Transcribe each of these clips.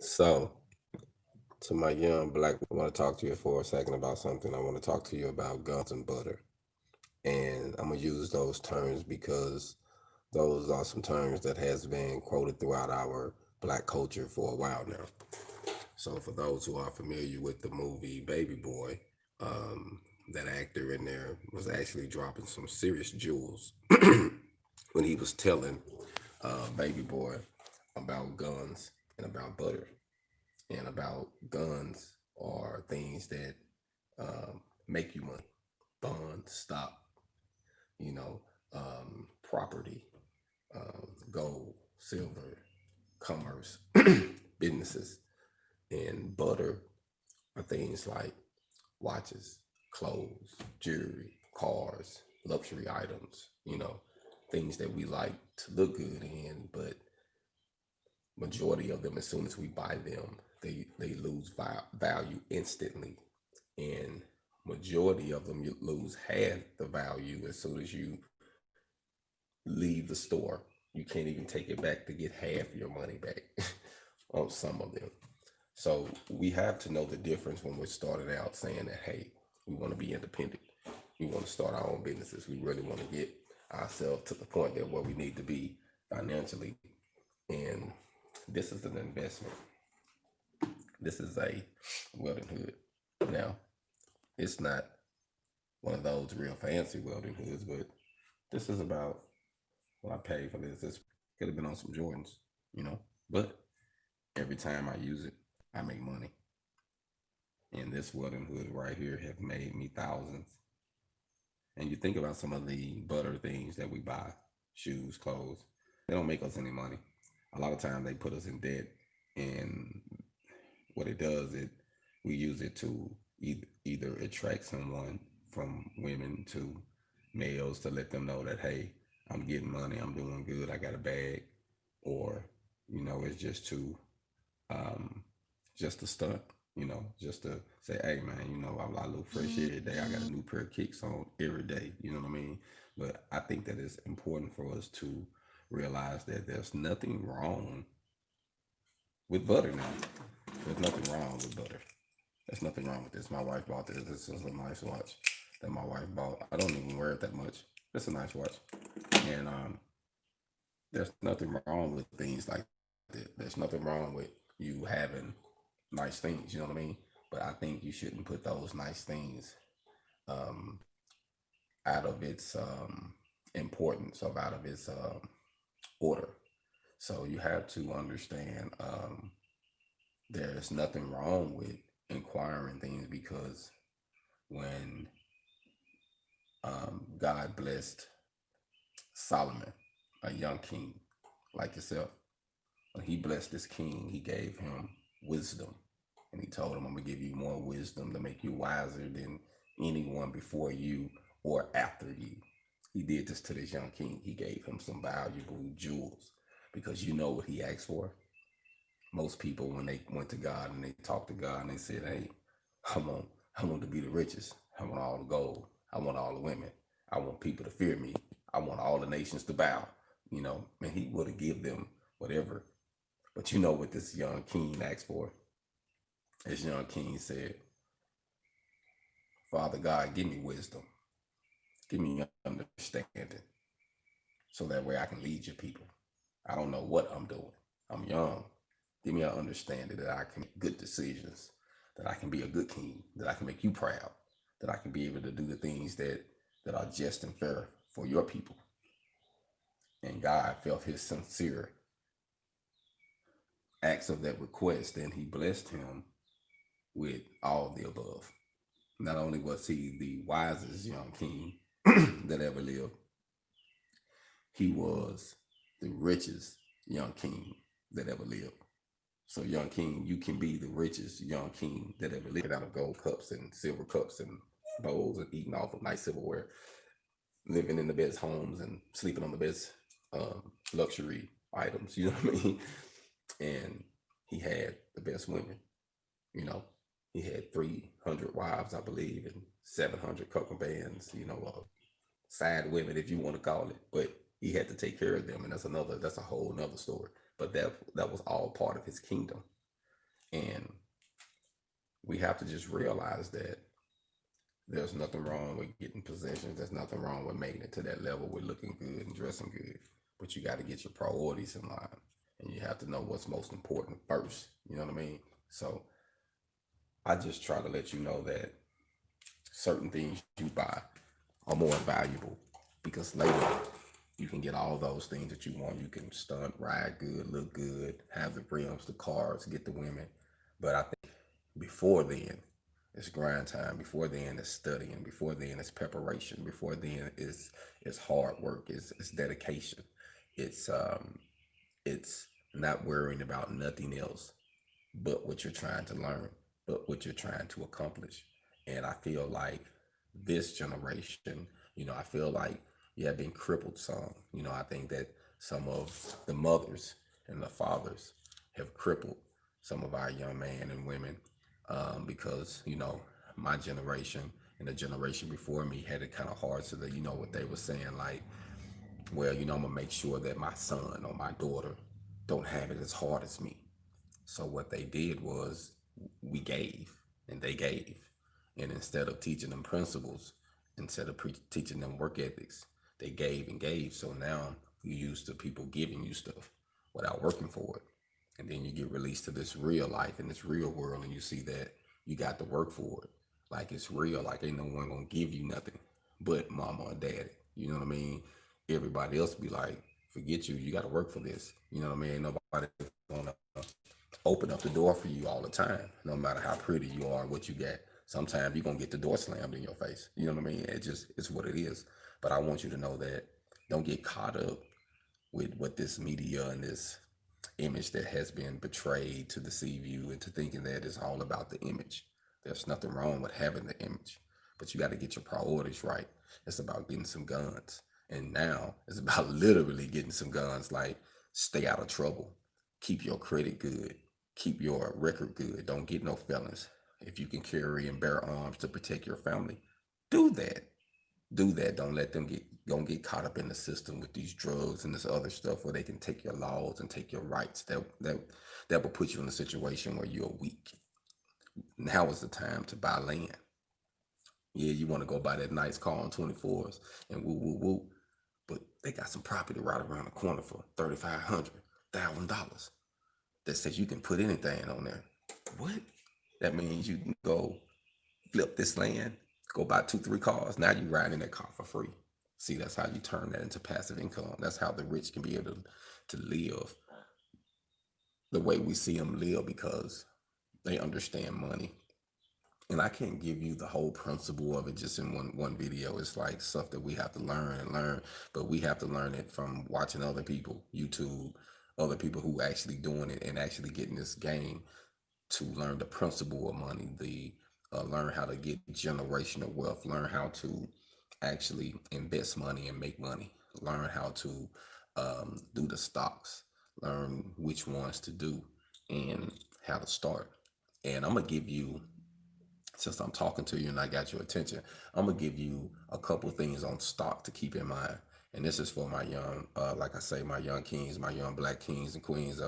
So, to my young black, I want to talk to you for a second about something. I want to talk to you about guns and butter. And I'm going to use those terms because those are some terms that has been quoted throughout our black culture for a while now. So, for those who are familiar with the movie Baby Boy, that actor in there was actually dropping some serious jewels when he was telling Baby Boy about guns and about butter. And about guns are things that make you money, bonds, stock, you know, property, gold, silver, commerce, businesses, and butter are things like watches, clothes, jewelry, cars, luxury items, things that we like to look good in, but majority of them, as soon as we buy them, they lose value instantly, and majority of them you lose half the value as soon as you leave the store. You can't even take it back to get half your money back on some of them. So we have to know the difference when we're starting out saying that, hey, we want to be independent. We want to start our own businesses. We really want to get ourselves to the point that where we need to be financially. And this is an investment. This is a welding hood. Now, it's not one of those real fancy welding hoods, but this is about what I paid for this. This could have been on some Jordans, you know. But every time I use it, I make money. And this welding hood right here have made me thousands. And you think about some of the butter things that we buy, shoes, clothes, they don't make us any money. A lot of times they put us in debt, and what it does, it we use it to either attract someone from women to males to let them know that, hey, I'm getting money, I'm doing good, I got a bag, or it's um, just a stunt, just to say, hey man, I look fresh every day. I got a new pair of kicks on every day. You know what I mean? But I think that it's important for us to realize that there's nothing wrong with butter now. There's nothing wrong with butter. There's nothing wrong with this. My wife bought this. This is a nice watch that my wife bought. I don't even wear it that much. It's a nice watch. And there's nothing wrong with things like that. There's nothing wrong with you having nice things, you know what I mean? But I think you shouldn't put those nice things um, out of its importance or out of its order. So you have to understand there's nothing wrong with inquiring things, because when God blessed Solomon, a young king like yourself, when he blessed this king, he gave him wisdom. And he told him, I'm going to give you more wisdom to make you wiser than anyone before you or after you. He did this to this young king. He gave him some valuable jewels, because you know what he asked for. Most people, when they went to God and they talked to God and they said, hey, I want, I want to be the richest. I want all the gold. I want all the women. I want people to fear me. I want all the nations to bow. And he would have give them whatever. But you know what this young king asked for? This young king said, Father God, give me wisdom. Give me understanding, so that way I can lead your people. I don't know what I'm doing. I'm young. Give me an understanding that I can make good decisions, that I can be a good king, that I can make you proud, that I can be able to do the things that are just and fair for your people. And God felt his sincere acts of that request, and he blessed him with all the above. Not only was he the wisest young king that ever lived, he was the richest young king that ever lived. So, young king, you can be the richest young king that ever lived, out of gold cups and silver cups and bowls, and eating off of nice silverware, living in the best homes and sleeping on the best luxury items. You know what I mean? And he had the best women. You know, he had 300 wives, I believe, and 700 concubines. Side women, if you want to call it. But he had to take care of them, and that's a whole another story. But that was all part of his kingdom. And we have to just realize that there's nothing wrong with getting possessions. There's nothing wrong with making it to that level with looking good and dressing good. But you got to get your priorities in line. And you have to know what's most important first. You know what I mean? So I just try to let you know that certain things you buy are more valuable because later you can get all those things that you want. You can stunt, ride good, look good, have the rims, the cars, get the women. But I think before then, it's grind time. Before then, it's studying. Before then, it's preparation. Before then, it's hard work. It's dedication. It's it's not worrying about nothing else but what you're trying to learn, but what you're trying to accomplish. And I feel like this generation, I feel like you have been crippled some. I think that some of the mothers and the fathers have crippled some of our young men and women because, my generation and the generation before me had it kind of hard. So that, what they were saying, like, well, I'm gonna make sure that my son or my daughter don't have it as hard as me. So what they did was we gave and they gave. And instead of teaching them principles, instead of teaching them work ethics, they gave and gave. So now you used to people giving you stuff without working for it. And then you get released to this real life and this real world and you see that you got to work for it. Like it's real, like ain't no one gonna give you nothing but mama or daddy. You know what I mean? Everybody else be like, forget you, you gotta work for this. You know what I mean? Nobody gonna open up the door for you all the time, no matter how pretty you are, what you got. Sometimes you're gonna get the door slammed in your face. You know what I mean? It's what it is. But I want you to know that don't get caught up with what this media and this image that has been betrayed to deceive you into thinking that it's all about the image. There's nothing wrong with having the image, but you got to get your priorities right. It's about getting some guns. And now it's about literally getting some guns, like stay out of trouble, keep your credit good, keep your record good, don't get no felons. If you can carry and bear arms to protect your family, do that. Do that. Don't get caught up in the system with these drugs and this other stuff where they can take your laws and take your rights. That will put you in a situation where you're weak. Now is the time to buy land. Yeah, you want to go buy that nice car on 24s and woo woo woo. But they got some property right around the corner for $3,500 that says you can put anything on there. What? That means you can go flip this land, go buy two, three cars. Now you ride in that car for free. See, that's how you turn that into passive income. That's how the rich can be able to live the way we see them live because they understand money. And I can't give you the whole principle of it just in one video. It's like stuff that we have to learn and learn, but we have to learn it from watching other people, YouTube, other people who actually doing it and actually getting this game to learn the principle of money, the learn how to get generational wealth, learn how to actually invest money and make money, learn how to do the stocks, learn which ones to do and how to start. And I'm gonna give you, since I'm talking to you and I got your attention, I'm gonna give you a couple things on stock to keep in mind. And this is for my young, like I say, my young kings, my young black kings and queens.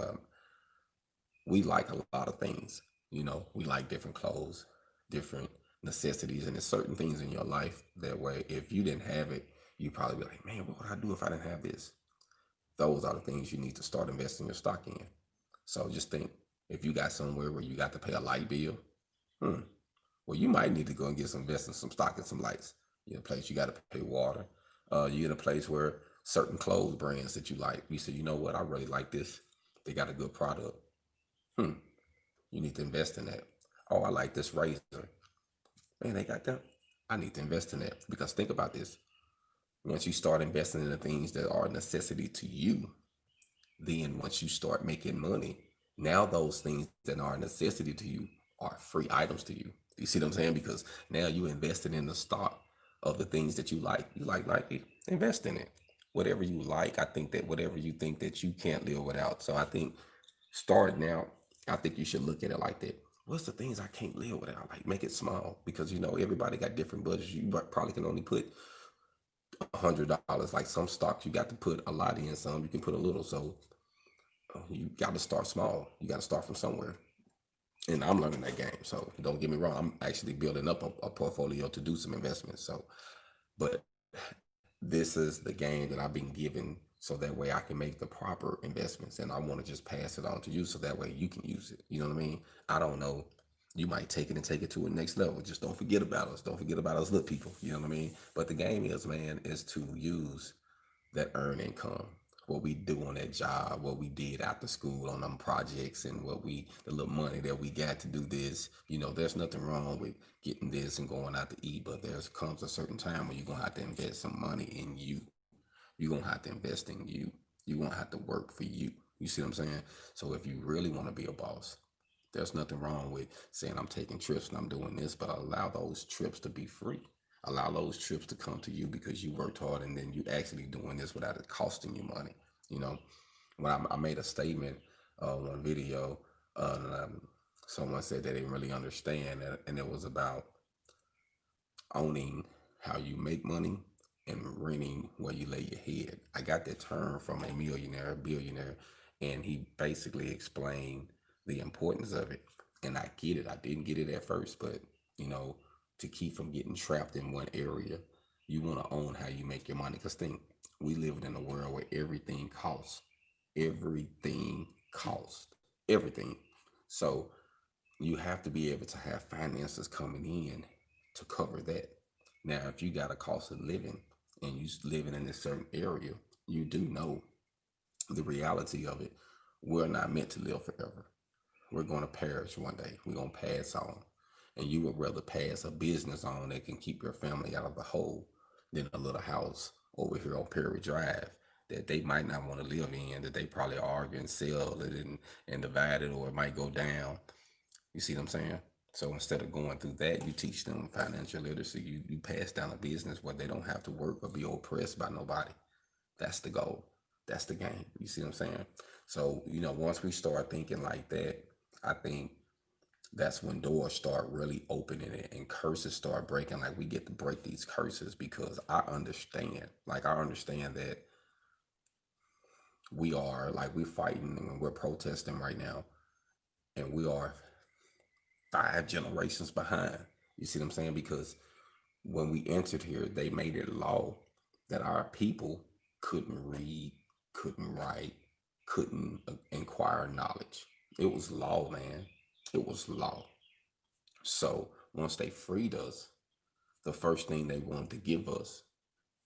We like a lot of things. We like different clothes, different necessities, and there's certain things in your life that way. If you didn't have it, you probably be like, man, what would I do if I didn't have this? Those are the things you need to start investing your stock in. So just think, if you got somewhere where you got to pay a light bill, well, you might need to go and get some invest in some stock and some lights. You're in a place you got to pay water. You're in a place where certain clothes brands that you like, you say, you know what, I really like this. They got a good product. You need to invest in that. Oh, I like this razor. Man, they got that. I need to invest in that because think about this. Once you start investing in the things that are a necessity to you, then once you start making money, now those things that are a necessity to you are free items to you. You see what I'm saying? Because now you invested in the stock of the things that you like. You like Nike, invest in it. Whatever you like, I think that whatever you think that you can't live without. So I think start now. I think you should look at it like that. What's the things I can't live without? Like make it small because everybody got different budgets. You probably can only put $100. Like some stocks, you got to put a lot in. Some you can put a little. So you got to start small. You got to start from somewhere. and I'm learning that game. So don't get me wrong, I'm actually building up a portfolio to do some investments. So, but this is the game that I've been given so that way I can make the proper investments, and I want to just pass it on to you so that way you can use it. You know what I mean? I don't know. You might take it and take it to a next level. Just don't forget about us. Don't forget about us little people. You know what I mean? But the game is, man, is to use that earn income. What we do on that job, what we did after school on them projects, and the little money that we got to do this. There's nothing wrong with getting this and going out to eat, but there's comes a certain time when you're gonna have to invest some money in you. You're gonna have to invest in you. You're gonna have to work for you. You see what I'm saying? So if you really want to be a boss, there's nothing wrong with saying I'm taking trips and I'm doing this, but allow those trips to be free. Allow those trips to come to you because you worked hard, and then you actually doing this without it costing you money. You know, when I made a statement on video, someone said they didn't really understand, and it was about owning how you make money and renting where you lay your head. I got that term from a millionaire, a billionaire, and he basically explained the importance of it. And I get it. I didn't get it at first, but you know, to keep from getting trapped in one area, you want to own how you make your money. Because think, we live in a world where everything costs. Everything costs. Everything. So you have to be able to have finances coming in to cover that. Now, if you got a cost of living and you living in a certain area, you do know the reality of it. We're not meant to live forever. We're going to perish one day. We're going to pass on. And you would rather pass a business on that can keep your family out of the hole than a little house over here on Perry Drive that they might not want to live in, that they probably argue and sell it and divide it, or it might go down. You see what I'm saying? So instead of going through that, you teach them financial literacy. You pass down a business where they don't have to work or be oppressed by nobody. That's the goal. That's the game. You see what I'm saying? So, once we start thinking like that, I think that's when doors start really opening and curses start breaking. Like we get to break these curses because I understand. Like I understand that we're fighting and we're protesting right now, and we are 5 generations behind. You see what I'm saying? Because when we entered here, they made it law that our people couldn't read, couldn't write, couldn't inquire knowledge. It was law, man. It was law. So once they freed us, the first thing they wanted to give us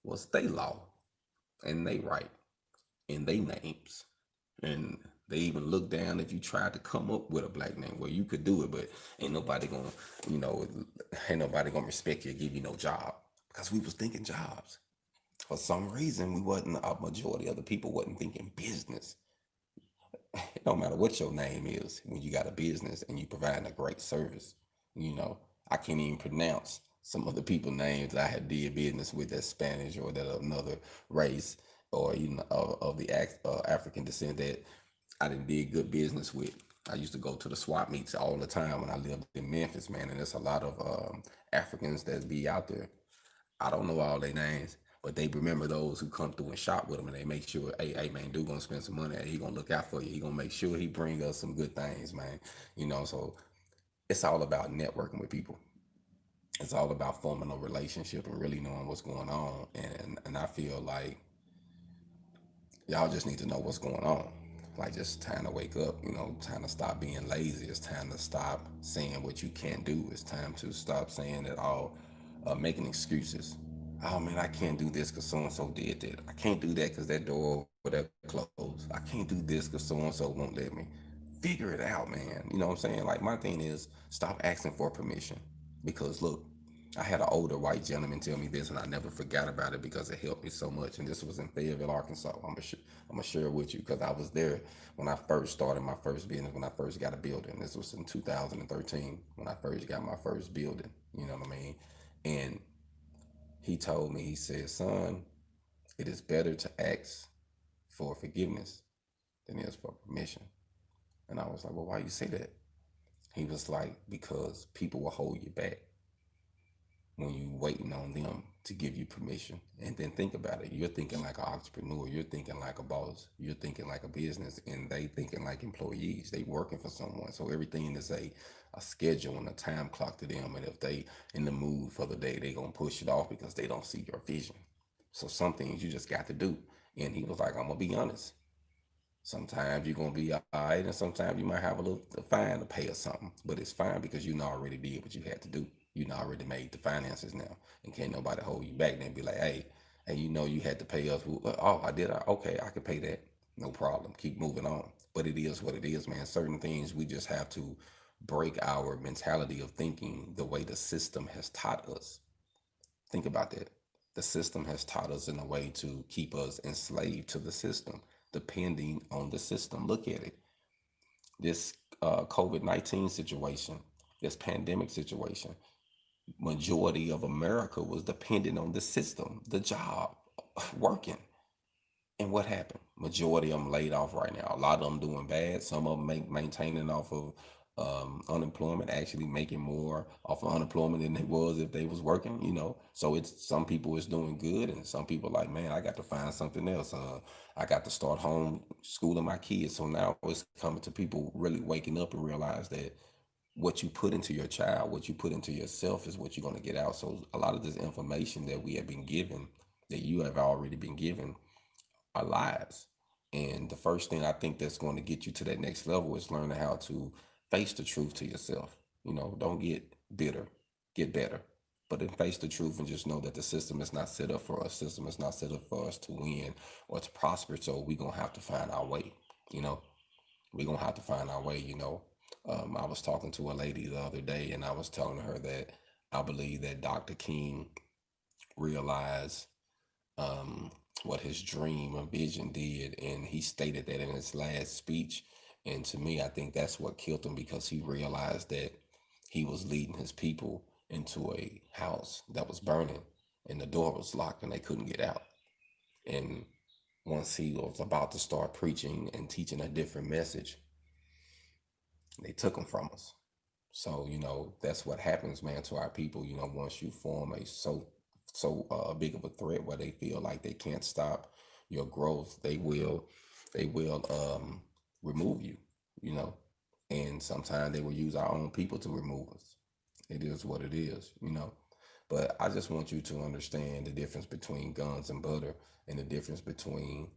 was they law and they right and they names. And they even look down if you tried to come up with a black name. Well, you could do it, but ain't nobody gonna, you know, ain't nobody gonna respect you, give you no job. Because we was thinking jobs. For some reason, we wasn't, a majority of the people wasn't thinking business. It don't matter what your name is when you got a business and you providing a great service. You know, I can't even pronounce some of the people names I had did business with that's Spanish or that another race or even of the African descent that I didn't did good business with. I used to go to the swap meets all the time when I lived in Memphis, man, and there's a lot of Africans that be out there. I don't know all their names, but they remember those who come through and shop with them, and they make sure, hey man, dude gonna spend some money. Hey, he gonna look out for you. He gonna make sure he bring us some good things, man. So it's all about networking with people. It's all about forming a relationship and really knowing what's going on. And I feel like y'all just need to know what's going on. Like just time to wake up, time to stop being lazy. It's time to stop saying what you can't do. It's time to stop saying it all, making excuses. Oh man, I can't do this because so and so did that. I can't do that because that door over there closed. I can't do this because so and so won't let me. Figure it out, man. You know what I'm saying? Like my thing is stop asking for permission. Because look, I had an older white gentleman tell me this, and I never forgot about it because it helped me so much. And this was in Fayetteville, Arkansas. I'm gonna share it with you because I was there when I first started my first business. When I first got a building, this was in 2013 when I first got my first building. You know what I mean? And he told me, he said, "Son, it is better to ask for forgiveness than it is for permission." And I was like, "Well, why you say that?" He was like, "Because people will hold you back when you waiting on them to give you permission. And then think about it. You're thinking like an entrepreneur. You're thinking like a boss. You're thinking like a business, and they thinking like employees. They working for someone. So everything is a schedule and a time clock to them. And if they in the mood for the day, they gonna push it off because they don't see your vision. So some things you just got to do. And he was like, I'm gonna be honest. Sometimes you're gonna be all right, and sometimes you might have a little fine to pay or something. But it's fine because you know already did what you had to do. You know already made the finances now, and can't nobody hold you back. Then be like, hey, you know you had to pay us. Oh, I did. Okay, I can pay that. No problem. Keep moving on. But it is what it is, man. Certain things we just have to break our mentality of thinking the way the system has taught us. Think about that. The system has taught us in a way to keep us enslaved to the system, depending on the system. Look at it. This COVID-19 situation, this pandemic situation, majority of America was dependent on the system, the job, working. And what happened? Majority of them laid off right now. A lot of them doing bad. Some of them maintaining off of unemployment, actually making more off of unemployment than they was if they was working. So it's some people is doing good, and some people like, man, I got to find something else. I got to start home schooling my kids. So now it's coming to people really waking up and realize that what you put into your child, what you put into yourself, is what you're going to get out. So a lot of this information that we have been given, that you have already been given, our lives. And the first thing I think that's going to get you to that next level is learning how to face the truth to yourself. Don't get bitter, get better. But then face the truth and just know that the system is not set up for us. System is not set up for us to win or to prosper. So we're gonna have to find our way. You know, we're gonna have to find our way. I was talking to a lady the other day, and I was telling her that I believe that Dr. King realized um, what his dream and vision did, and he stated that in his last speech. And to me, I think that's what killed him, because he realized that he was leading his people into a house that was burning, and the door was locked, and they couldn't get out. And once he was about to start preaching and teaching a different message, they took him from us. So that's what happens, man, to our people. Once you form a so big of a threat where they feel like they can't stop your growth, they will remove you. You know, and sometimes they will use our own people to remove us. It is what it is. But I just want you to understand the difference between guns and butter, and the difference between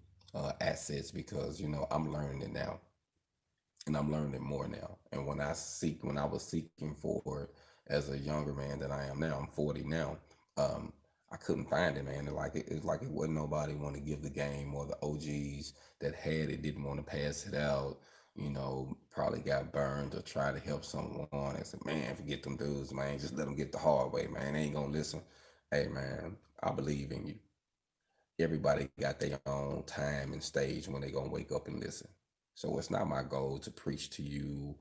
assets, because I'm learning it now, and I'm learning more now. And when I was seeking for it as a younger man than I am now, I'm 40 now. Um, I couldn't find it, man. It's like it wasn't nobody want to give the game, or the OGs that had it didn't want to pass it out. Probably got burned or tried to help someone and said, man, forget them dudes, man. Just let them get the hard way, man. They ain't gonna listen. Hey, man, I believe in you. Everybody got their own time and stage when they gonna wake up and listen. So it's not my goal to preach to you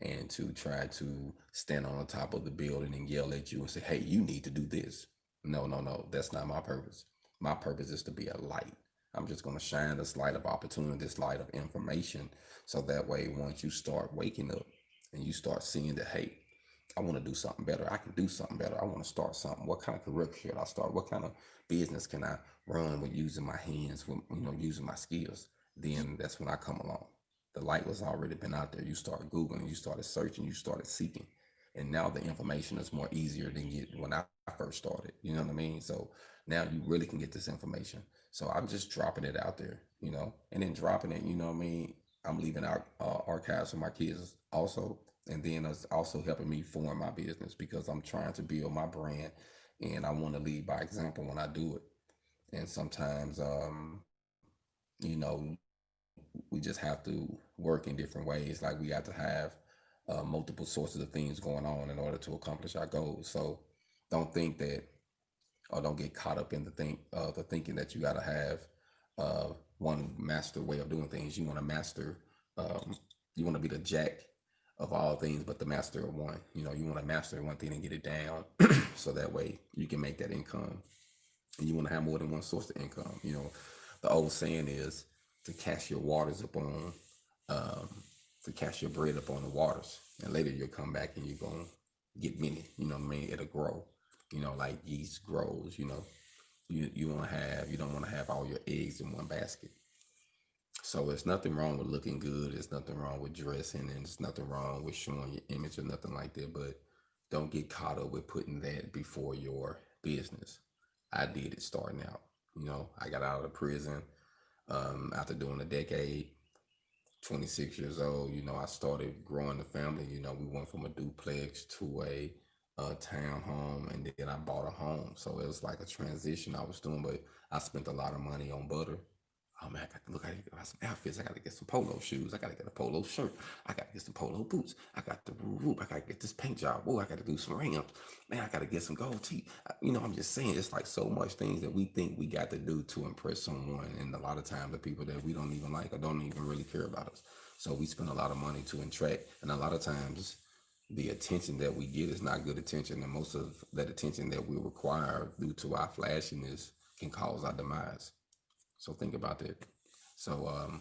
and to try to stand on the top of the building and yell at you and say, hey, you need to do this. No, no, no. That's not my purpose. My purpose is to be a light. I'm just gonna shine this light of opportunity, this light of information, so that way once you start waking up and you start seeing that, hey, I want to do something better. I can do something better. I want to start something. What kind of career should I start? What kind of business can I run with using my hands, with using my skills? Then that's when I come along. The light was already been out there. You started Googling, you started searching, you started seeking. And now the information is more easier than when I first started. You know what I mean? So now you really can get this information. So I'm just dropping it out there, and then dropping it, what I mean? I'm leaving out archives for my kids also, and then it's also helping me form my business, because I'm trying to build my brand, and I want to lead by example when I do it. And sometimes, we just have to work in different ways. Like we have to have multiple sources of things going on in order to accomplish our goals. So don't think that, or don't get caught up in the thinking that you got to have one master way of doing things. You want to master, um, you want to be the jack of all things, but the master of one. You want to master one thing and get it down, so that way you can make that income, and you want to have more than one source of income. The old saying is to cast your waters upon, um, to cast your bread upon the waters, and later you'll come back and you're gonna get many. You know what I mean? It'll grow. Like yeast grows. You don't want to have all your eggs in one basket. So there's nothing wrong with looking good. There's nothing wrong with dressing, and there's nothing wrong with showing your image or nothing like that. But don't get caught up with putting that before your business. I did it starting out. I got out of prison after doing a decade. 26 years old. I started growing the family. We went from a duplex to a townhome, and then I bought a home. So it was like a transition I was doing, but I spent a lot of money on butter. Oh man, I got to look. I got some outfits. I got to get some polo shoes. I got to get a polo shirt. I got to get some polo boots. I got the roof. I got to get this paint job. Whoa, I got to do some rims. Man, I got to get some gold teeth. I'm just saying, it's like so much things that we think we got to do to impress someone, and a lot of times the people that we don't even like or don't even really care about us. So we spend a lot of money to attract, and a lot of times the attention that we get is not good attention, and most of that attention that we require due to our flashiness can cause our demise. So think about that. So,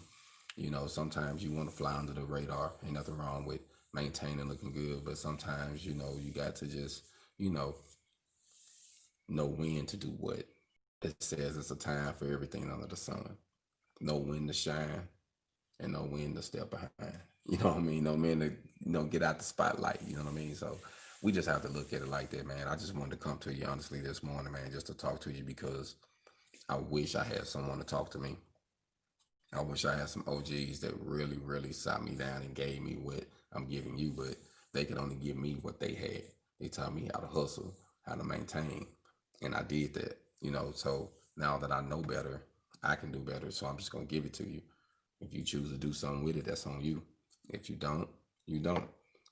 sometimes you want to fly under the radar. Ain't nothing wrong with maintaining looking good, but sometimes, you got to just, you know when to do what. It says it's a time for everything under the sun. Know when to shine and know when to step behind. You know what I mean? Know when to, get out the spotlight. You know what I mean? So we just have to look at it like that, man. I just wanted to come to you honestly this morning, man, just to talk to you because I wish I had someone to talk to me. I wish I had some OGs that really, really sat me down and gave me what I'm giving you, but they could only give me what they had. They taught me how to hustle, how to maintain, and I did that. So now that I know better, I can do better. So I'm just gonna give it to you. If you choose to do something with it, that's on you. If you don't, you don't.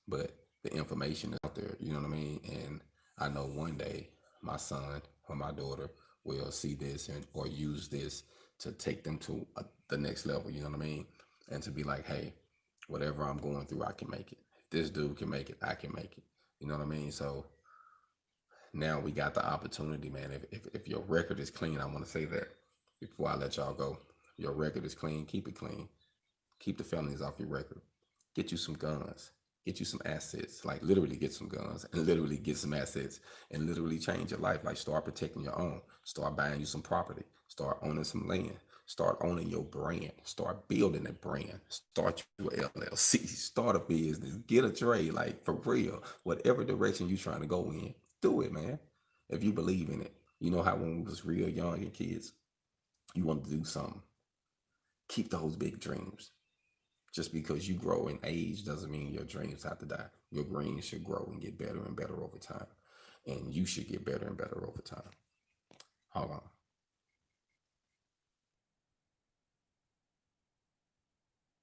But the information is out there, you know what I mean? And I know one day my son or my daughter will see this and or use this to take them to the next level, you know what I mean? And to be like, hey, whatever I'm going through, I can make it. If this dude can make it, I can make it. You know what I mean? So now we got the opportunity, man. If your record is clean, I want to say that before I let y'all go. Your record is clean, keep it clean. Keep the felonies off your record. Get you some guns. Get you some assets. Like literally get some guns and literally get some assets and literally change your life. Like start protecting your own. Start buying you some property. Start owning some land. Start owning your brand. Start building a brand. Start your LLC. Start a business. Get a trade. Like for real. Whatever direction you're trying to go in, do it, man. If you believe in it. You know how when we was real young and kids, you wanted to do something. Keep those big dreams. Just because you grow in age doesn't mean your dreams have to die. Your dreams should grow and get better and better over time. And you should get better and better over time. Hold on.